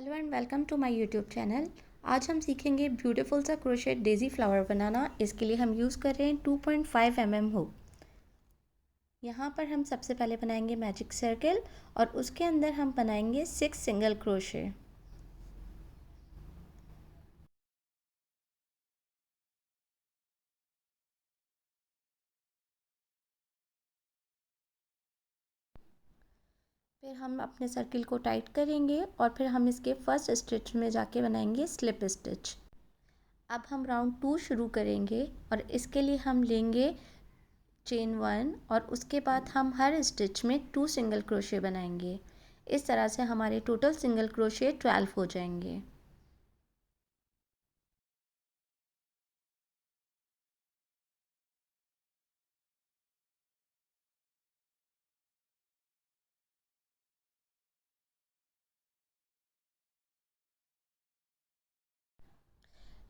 Hello and welcome to my YouTube channel. आज हम सीखेंगे ब्यूटीफुल सा क्रोशेट डेज़ी फ्लावर बनाना। इसके लिए हम यूज़ कर रहे हैं 2.5 mm हुक। यहाँ पर हम सबसे पहले बनाएंगे मैजिक सर्कल और उसके अंदर हम बनाएंगे 6 सिंगल क्रोशे। फिर हम अपने सर्किल को टाइट करेंगे और फिर हम इसके फर्स्ट स्टिच में जाके बनाएंगे स्लिप स्टिच। अब हम राउंड 2 शुरू करेंगे और इसके लिए हम लेंगे चेन 1 और उसके बाद हम हर स्टिच में 2 सिंगल क्रोशे बनाएंगे। इस तरह से हमारे टोटल सिंगल क्रोशे 12 हो जाएंगे।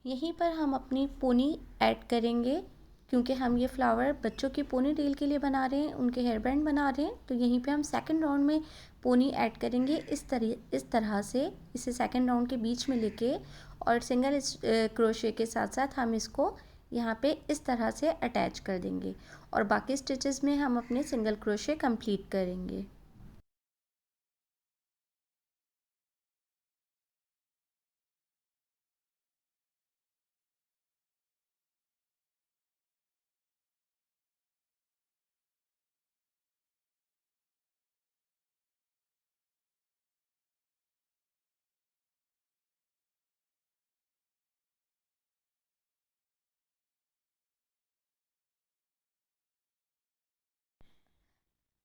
यहीं पर हम अपनी पोनी ऐड करेंगे, क्योंकि हम ये फ्लावर बच्चों की पोनी टेल के लिए बना रहे हैं, उनके हेयर बैंड बना रहे हैं। तो यहीं पे हम सेकंड राउंड में पोनी ऐड करेंगे। इस तरह से इसे सेकंड राउंड के बीच में लेके और सिंगल क्रोशे के साथ साथ हम इसको यहाँ पे इस तरह से अटैच कर देंगे और बाकी स्टिचेस में हम अपने सिंगल क्रोशे कंप्लीट करेंगे।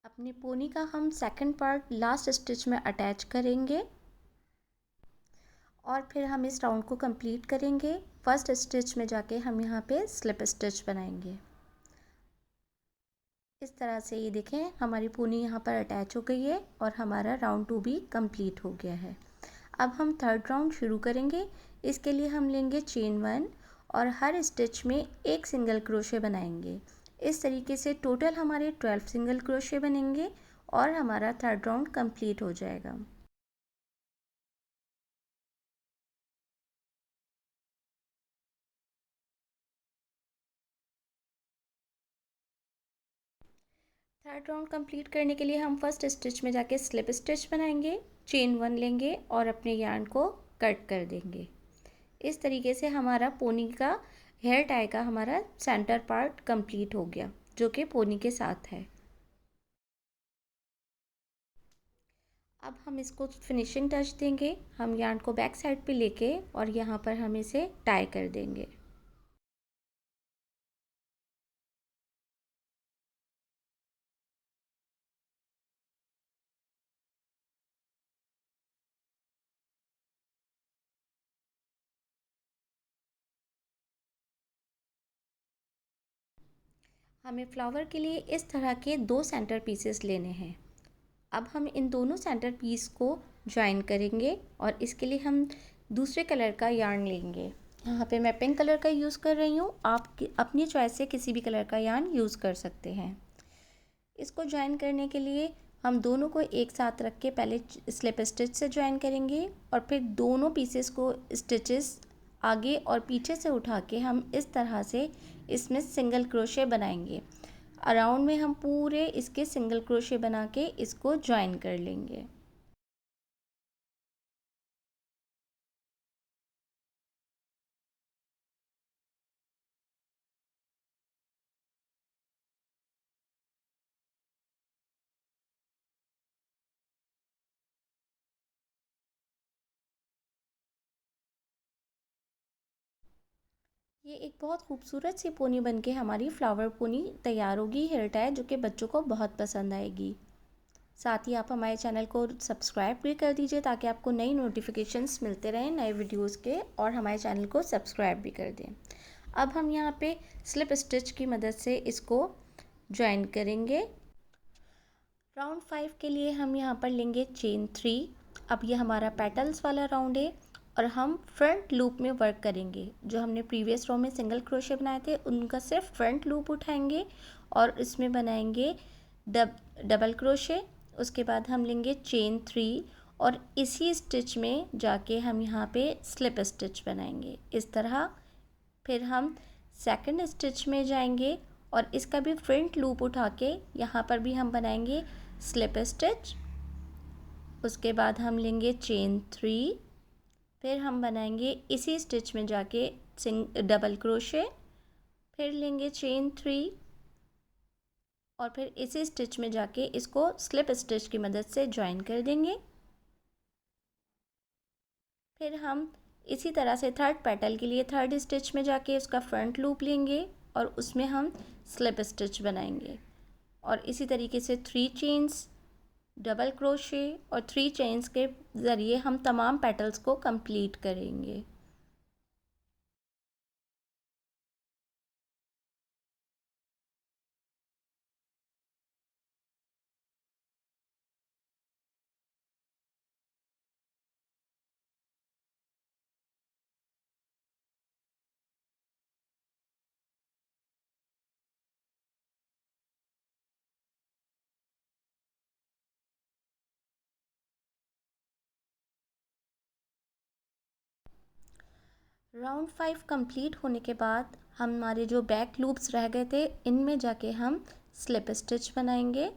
अपनी पोनी का हम सेकंड पार्ट लास्ट स्टिच में अटैच करेंगे और फिर हम इस राउंड को कंप्लीट करेंगे। फर्स्ट स्टिच में जाके हम यहाँ पे स्लिप स्टिच बनाएंगे। इस तरह से ये देखें हमारी पोनी यहाँ पर अटैच हो गई है और हमारा राउंड 2 भी कंप्लीट हो गया है। अब हम थर्ड राउंड शुरू करेंगे। इसके लिए हम लेंगे चेन 1 और हर स्टिच में एक सिंगल क्रोशे बनाएंगे। इस तरीके से टोटल हमारे 12 सिंगल क्रोशे बनेंगे और हमारा थर्ड राउंड कंप्लीट हो जाएगा। थर्ड राउंड कंप्लीट करने के लिए हम फर्स्ट स्टिच में जाके स्लिप स्टिच बनाएंगे, चेन 1 लेंगे और अपने यार्न को कट कर देंगे। इस तरीके से हमारा पोनी का हेयर टाई का हमारा सेंटर पार्ट कंप्लीट हो गया, जो कि पोनी के साथ है। अब हम इसको फिनिशिंग टच देंगे। हम यार्न को बैक साइड पे लेके और यहाँ पर हम इसे टाई कर देंगे। हमें फ्लावर के लिए इस तरह के 2 सेंटर पीसेस लेने हैं। अब हम इन दोनों सेंटर पीस को ज्वाइन करेंगे और इसके लिए हम दूसरे कलर का यार्न लेंगे। यहाँ पे मैं पिंक कलर का यूज़ कर रही हूँ, आप अपनी चॉइस से किसी भी कलर का यार्न यूज़ कर सकते हैं। इसको ज्वाइन करने के लिए हम दोनों को एक साथ रख के पहले स्लिप स्टिच से ज्वाइन करेंगे और फिर दोनों पीसेस को स्टिचेस आगे और पीछे से उठा के हम इस तरह से इसमें सिंगल क्रोशे बनाएंगे। अराउंड में हम पूरे इसके सिंगल क्रोशे बना के इसको ज्वाइन कर लेंगे। ये एक बहुत खूबसूरत सी पोनी बनके हमारी फ्लावर पोनी तैयार होगी, हेयर टाई, जो कि बच्चों को बहुत पसंद आएगी। साथ ही आप हमारे चैनल को सब्सक्राइब भी कर दीजिए ताकि आपको नई नोटिफिकेशंस मिलते रहें नए वीडियोस के, और हमारे चैनल को सब्सक्राइब भी कर दें। अब हम यहाँ पे स्लिप स्टिच की मदद से इसको ज्वाइन करेंगे। राउंड 5 के लिए हम यहाँ पर लेंगे चेन 3। अब ये हमारा पेटल्स वाला राउंड है और हम फ्रंट लूप में वर्क करेंगे। जो हमने प्रीवियस रो में सिंगल क्रोशे बनाए थे उनका सिर्फ फ्रंट लूप उठाएंगे और इसमें बनाएंगे डबल क्रोशे। उसके बाद हम लेंगे चेन 3 और इसी स्टिच में जाके हम यहाँ पे स्लिप स्टिच बनाएंगे इस तरह। फिर हम सेकंड स्टिच में जाएंगे और इसका भी फ्रंट लूप उठा के यहाँ पर भी हम बनाएंगे स्लिप स्टिच। उसके बाद हम लेंगे चेन 3, फिर हम बनाएंगे इसी स्टिच में जाके डबल क्रोशे, फिर लेंगे चेन 3 और फिर इसी स्टिच में जाके इसको स्लिप स्टिच की मदद से ज्वाइन कर देंगे। फिर हम इसी तरह से थर्ड पेटल के लिए थर्ड स्टिच में जाके उसका फ्रंट लूप लेंगे और उसमें हम स्लिप स्टिच बनाएंगे और इसी तरीके से 3 चेन्स, डबल क्रोशे और 3 चेन्स के ज़रिए हम तमाम पेटल्स को कंप्लीट करेंगे। राउंड 5 कंप्लीट होने के बाद हमारे जो बैक लूप्स रह गए थे इनमें जाके हम स्लिप स्टिच बनाएंगे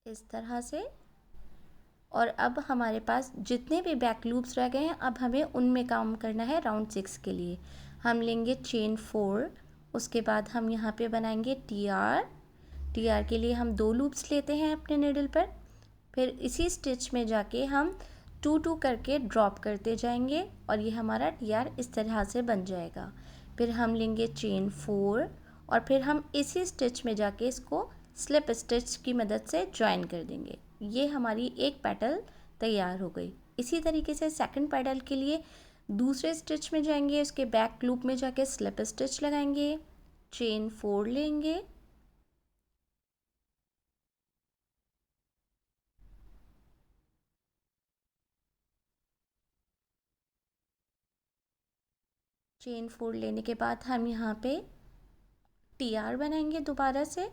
इस तरह से। और अब हमारे पास जितने भी बैक लूप्स रह गए हैं अब हमें उनमें काम करना है राउंड 6 के लिए। हम लेंगे चेन 4, उसके बाद हम यहाँ पे बनाएंगे टी आर के लिए हम 2 लूप्स लेते हैं अपने नीडल पर। फिर इसी स्टिच में जाके हम 2 करके ड्रॉप करते जाएंगे और ये हमारा टी-आर इस तरह से बन जाएगा। फिर हम लेंगे चेन 4 और फिर हम इसी स्टिच में जाके इसको स्लिप स्टिच की मदद से ज्वाइन कर देंगे। ये हमारी एक पेटल तैयार हो गई। इसी तरीके से सेकंड पेटल के लिए दूसरे स्टिच में जाएंगे, उसके बैक लूप में जाके स्लिप स्टिच लगाएंगे, चेन 4 लेंगे, चेन 4 लेने के बाद हम यहाँ पे टी-आर बनाएंगे दोबारा से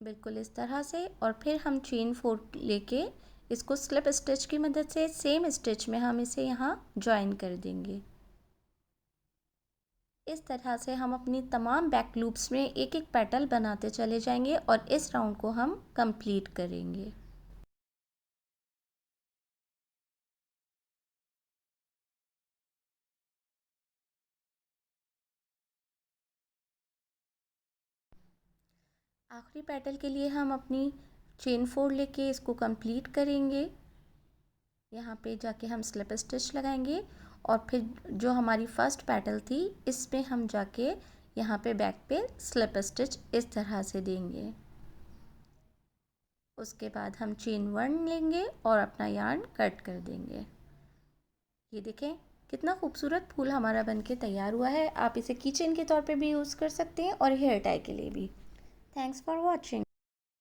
बिल्कुल इस तरह से। और फिर हम चेन 4 लेके इसको स्लिप स्टिच की मदद से सेम स्टिच में हम इसे यहाँ ज्वाइन कर देंगे। इस तरह से हम अपनी तमाम बैक लूप्स में एक एक पेटल बनाते चले जाएंगे और इस राउंड को हम कंप्लीट करेंगे। आखिरी पेटल के लिए हम अपनी चेन 4 लेके इसको कंप्लीट करेंगे। यहाँ पे जाके हम स्लिप स्टिच लगाएंगे और फिर जो हमारी फर्स्ट पेटल थी इसमें हम जाके यहाँ पे बैक पे स्लिप स्टिच इस तरह से देंगे। उसके बाद हम चेन 1 लेंगे और अपना यार्न कट कर देंगे। ये देखें कितना खूबसूरत फूल हमारा बनके तैयार हुआ है। आप इसे कीचेन के तौर पे भी यूज़ कर सकते हैं और हेयर टाई के लिए भी। Thanks for watching.